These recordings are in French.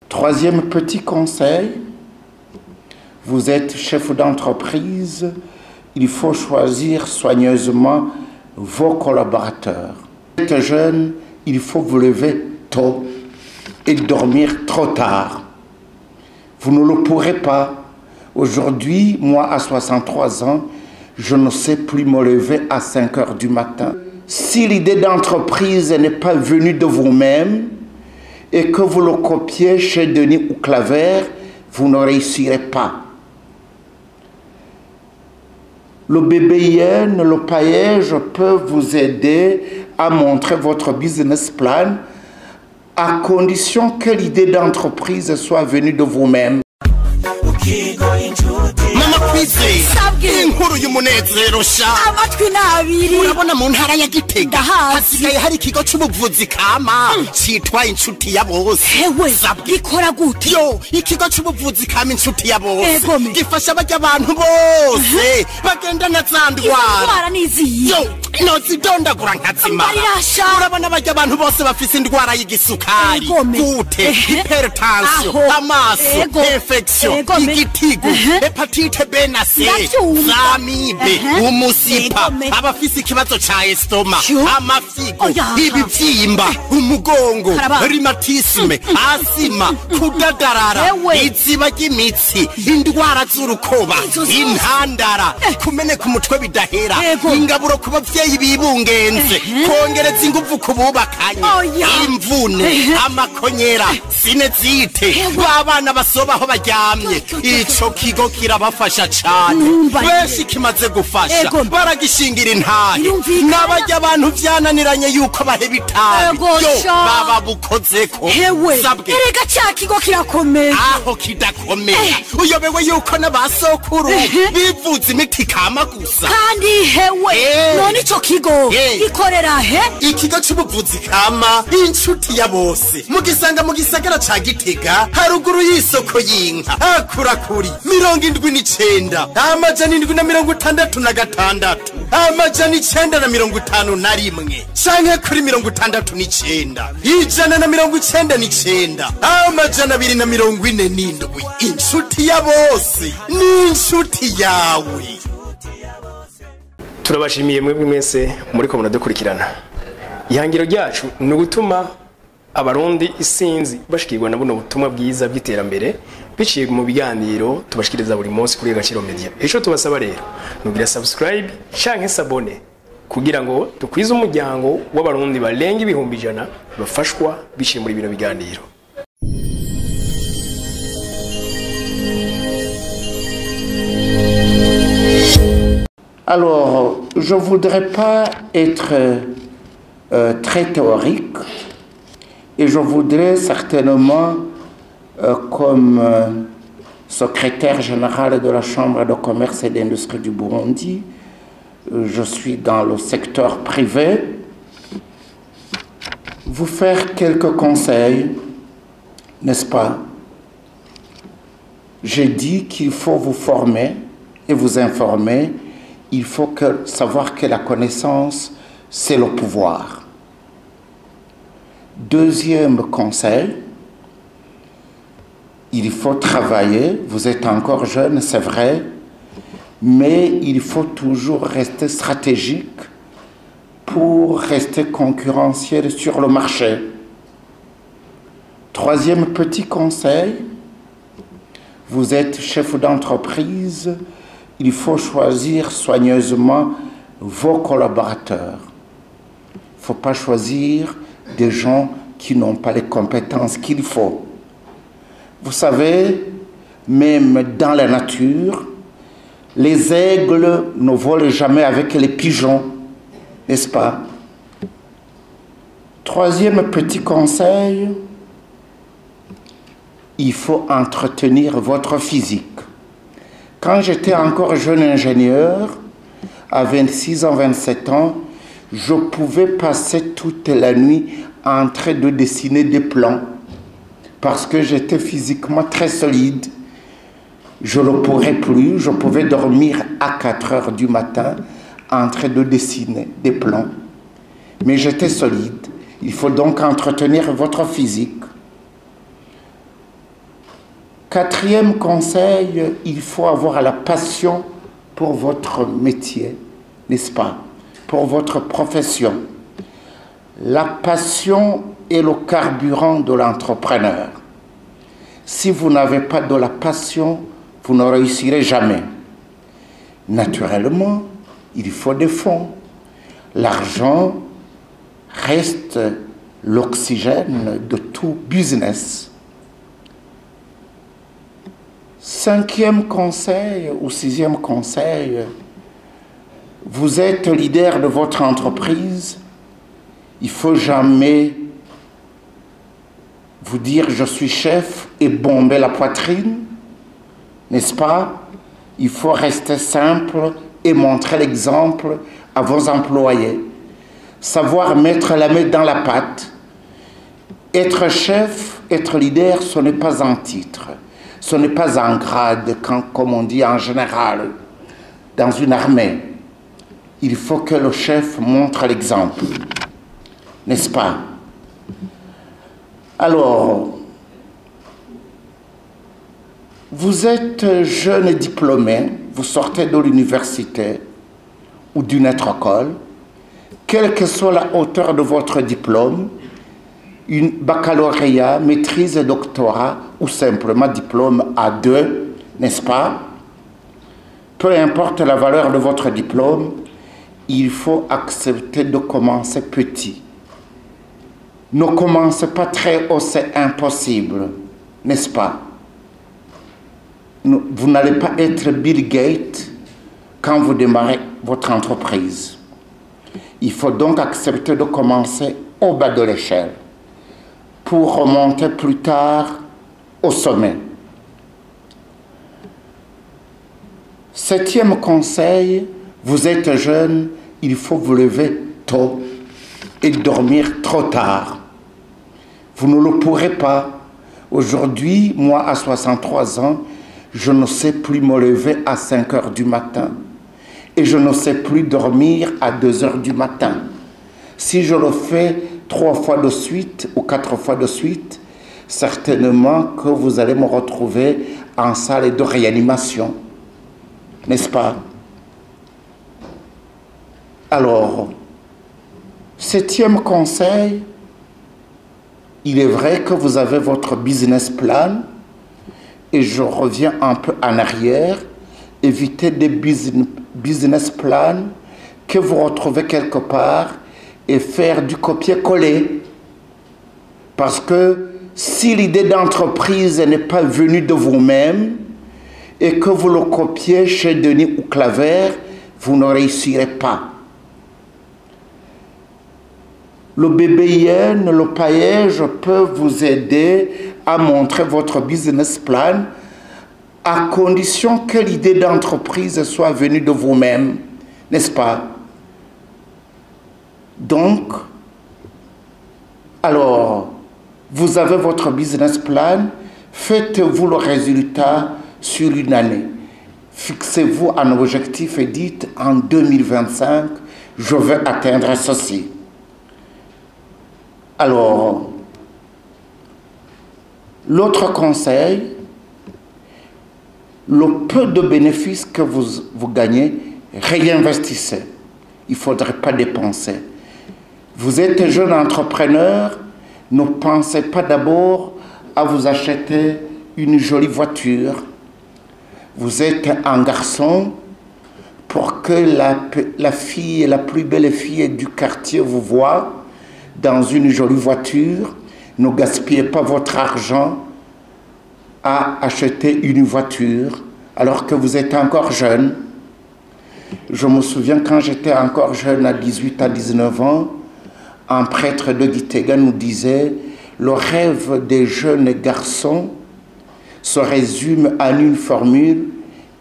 Troisième petit conseil, vous êtes chef d'entreprise, il faut choisir soigneusement vos collaborateurs. Vous êtes jeune, il faut vous lever tôt et dormir trop tard. Vous ne le pourrez pas. Aujourd'hui, moi à 63 ans, je ne sais plus me lever à 5 heures du matin. Si l'idée d'entreprise n'est pas venue de vous-même et que vous le copiez chez Denis ou Claver, vous ne réussirez pas. Le BBN, le paillage peut vous aider à montrer votre business plan à condition que l'idée d'entreprise soit venue de vous-même. Mama Kwizera inkuru y'umunezero sha amatwi nabiri urabona mu ntara ya Gitega hasigaye hari ikigo c'ubuvuzi kama citwa inshuti ya bose hewe gikora gute yo ikigo c'ubuvuzi kama inshuti ya bose gifasha barya abantu bose bagendana za ndwara niziyi yo nozidondagura nkazima urabona barya abantu bose bafise indwara y'igisukari gute hypertension amaso infection igitigu hepatite B na C zamibe umusipa abafise ikibazo ca estoma amafigo ibivyimba umugongo rheumatisme asima kudadarara iziba ry'imitsi indwara z'urukoba intandara kumeneka umutwe bidahera ingaburo ku bavyeyi bibungenze kongereza inguvu ku bubakanye imvune amakonyera sinezite babana basobaho baryamye ico kigo kirabafasha cane benshi kimaze gufasha baragishingira intahe n'abarya abantu vyananiranye yuko baheba itabi yo baba bukozeko sabwe erega ca kigo kirakomeye aho kidakomeye uyobewe yuko n'abasokuru bivuza imiti kama gusa kandi hewe none ico kigo gikorera he ikigo c'ubuvuzi kama inshuti ya bose mugisanga mu gisagara ca Gitega haruguru y'isoko y'inka akurakuri 79 amajana 766 amajana 951 canke kuri 69 ijana na 99 amajana 247 inshuti ya bose ni inshuti yawe. Turabashimiye mwebwe mwese muri ko munadukurikirana. Ihangiro ryacu ni ugutuma abarundi isinzi bashikirwa na buno butumwa bwiza bw'iterambere biciye mu biganiro tubashikiriza buri munsi kuri Agaciro Media. Ejo tubasaba rero nugira subscribe canke s'abone kugira ngo tukwize umuryango w'abarundi barenga 100,000 bafashwa biciye muri bino biganiro. Alors, je ne voudrais pas être très théorique et je voudrais certainement, comme secrétaire général de la Chambre de commerce et d'industrie du Burundi, je suis dans le secteur privé, vous faire quelques conseils, n'est-ce pas? J'ai dit qu'il faut vous former et vous informer. Il faut savoir que la connaissance, c'est le pouvoir. Deuxième conseil, il faut travailler. Vous êtes encore jeune, c'est vrai, mais il faut toujours rester stratégique pour rester concurrentiel sur le marché. Troisième petit conseil, vous êtes chef d'entreprise, il faut choisir soigneusement vos collaborateurs. Il ne faut pas choisir des gens qui n'ont pas les compétences qu'il faut. Vous savez, même dans la nature, les aigles ne volent jamais avec les pigeons, n'est-ce pas? Troisième petit conseil, il faut entretenir votre physique. Quand j'étais encore jeune ingénieur, à 26 ans, 27 ans, je pouvais passer toute la nuit en train de dessiner des plans parce que j'étais physiquement très solide. Je ne pourrais plus, je pouvais dormir à 4 heures du matin en train de dessiner des plans. Mais j'étais solide. Il faut donc entretenir votre physique. 4e conseil, il faut avoir la passion pour votre métier, n'est-ce pas? Pour votre profession. La passion est le carburant de l'entrepreneur. Si vous n'avez pas de la passion, vous ne réussirez jamais. Naturellement, il faut des fonds. L'argent reste l'oxygène de tout business. 5e conseil ou 6e conseil, vous êtes leader de votre entreprise. Il ne faut jamais vous dire je suis chef et bomber la poitrine, n'est-ce pas? Il faut rester simple et montrer l'exemple à vos employés. Savoir mettre la main dans la pâte. Être chef, être leader, ce n'est pas un titre. Ce n'est pas un grade, comme on dit en général, dans une armée. Il faut que le chef montre l'exemple, n'est-ce pas? Alors, vous êtes jeune diplômé, vous sortez de l'université ou d'une autre école, quelle que soit la hauteur de votre diplôme, une baccalauréat, maîtrise et doctorat, ou simplement diplôme A2, n'est-ce pas? Peu importe la valeur de votre diplôme, il faut accepter de commencer petit. Ne commencez pas très haut, c'est impossible, n'est-ce pas? Vous n'allez pas être Bill Gates quand vous démarrez votre entreprise. Il faut donc accepter de commencer au bas de l'échelle pour remonter plus tard au sommet. 7e conseil, vous êtes jeune, il faut vous lever tôt et dormir trop tard. Vous ne le pourrez pas. Aujourd'hui, moi à 63 ans, je ne sais plus me lever à 5 heures du matin. Et je ne sais plus dormir à 2 heures du matin. Si je le fais 3 fois de suite ou 4 fois de suite, certainement que vous allez me retrouver en salle de réanimation. N'est-ce pas? Alors, 7e conseil, il est vrai que vous avez votre business plan, et je reviens un peu en arrière, évitez des business plans que vous retrouvez quelque part et faire du copier-coller. Parce que si l'idée d'entreprise n'est pas venue de vous-même et que vous le copiez chez Denis ou Claver, vous ne réussirez pas. Le BBIN, le paillage peut vous aider à montrer votre business plan à condition que l'idée d'entreprise soit venue de vous-même, n'est-ce pas? Donc, alors, vous avez votre business plan, faites-vous le résultat sur une année. Fixez-vous un objectif et dites en 2025, je veux atteindre ceci. Alors, l'autre conseil, le peu de bénéfices que vous gagnez, réinvestissez. Il ne faudrait pas dépenser. Vous êtes jeune entrepreneur, ne pensez pas d'abord à vous acheter une jolie voiture. Vous êtes un garçon, pour que la fille, la plus belle fille du quartier vous voie dans une jolie voiture, ne gaspillez pas votre argent à acheter une voiture alors que vous êtes encore jeune. Je me souviens quand j'étais encore jeune, à 18 à 19 ans, un prêtre de Gitega nous disait « Le rêve des jeunes garçons se résume en une formule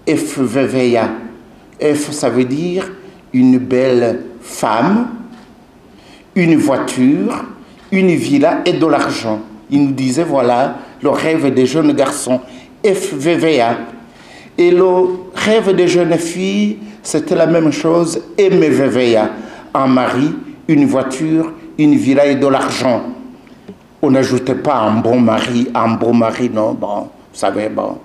FVVA ». F, ça veut dire une belle femme, une voiture, une villa et de l'argent. Il nous disait, voilà, le rêve des jeunes garçons, FVVA. Et le rêve des jeunes filles, c'était la même chose, MVVA. Un mari, une voiture, une villa et de l'argent. On n'ajoutait pas un bon mari, non, bon, savez, bon.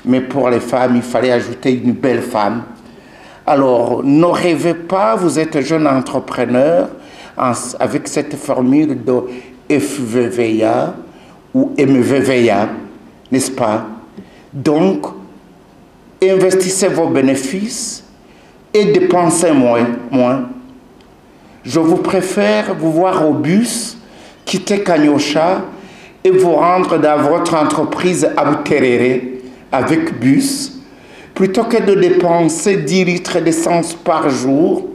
Mais pour les femmes, il fallait ajouter une belle femme. Alors, ne rêvez pas, vous êtes jeune entrepreneur avec cette formule de FVVA ou MVVA, n'est-ce pas? Donc, investissez vos bénéfices et dépensez moins. Je vous préfère vous voir au bus, quitter Kanyosha et vous rendre dans votre entreprise à Buterere avec bus, plutôt que de dépenser 10 litres d'essence par jour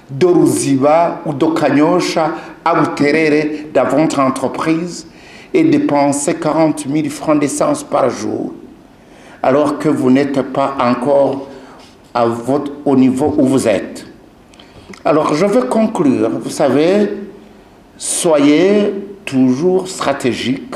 de Ruziba ou de Kanyosha à Buterere dans votre entreprise et dépenser 40 000 francs d'essence par jour, alors que vous n'êtes pas encore au niveau où vous êtes. Alors, je veux conclure. Vous savez, soyez toujours stratégique.